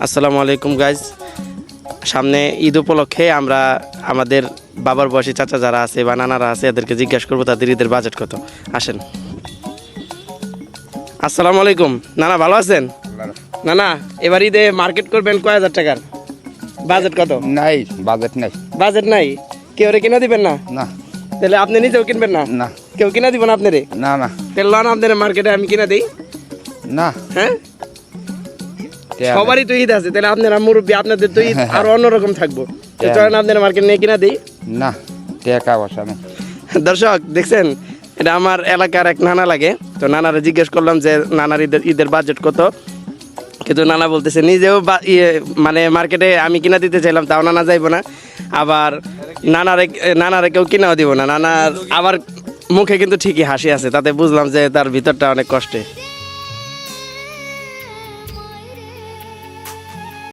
আসসালামু আলাইকুম গাইজ। সামনে ঈদ উপলক্ষে আমরা আমাদের বাবার বয়সী চাচা যারা আছে বা নানারা আছে এদেরকে জিজ্ঞাসা করবো তাদের ঈদের বাজেট কত। আসেন। আসসালামু আলাইকুম নানা, ভালো আছেন? নানা, এবার ঈদে মার্কেট করবেন কয় হাজার টাকার? বাজেট কত? নাই, বাজেট নাই। বাজেট নাই? কেউ কিনে দিবেন না? না তাহলে আপনি নিজেও কিনবেন না? না কেউ কিনা দিব না আপনারে? না না তাহলে লন আপনার মার্কেটে আমি কিনা দিই। না হ্যাঁ, সবারই তো ঈদ আছে, তাহলে আপনারা মুরব্বী, আপনাদের তো ঈদ আরো অন্যরকম থাকবো। তো চলেন আপনার মার্কেট নিয়ে কিনা দিই। না, টাকা পয়সা নেই। দর্শক দেখছেন, এটা আমার এলাকার এক নানা লাগে। তো নানারে জিজ্ঞেস করলাম যে নানার ঈদের বাজেট কত, কিন্তু নানা বলতেছে নিজেও মানে মার্কেটে আমি কিনা দিতে চাইলাম তাও নানা যাইবো না, আবার নানারে কেউ কিনাও দিব না। নানার আবার মুখে কিন্তু ঠিকই হাসি আছে, তাতে বুঝলাম যে তার ভিতরটা অনেক কষ্টে।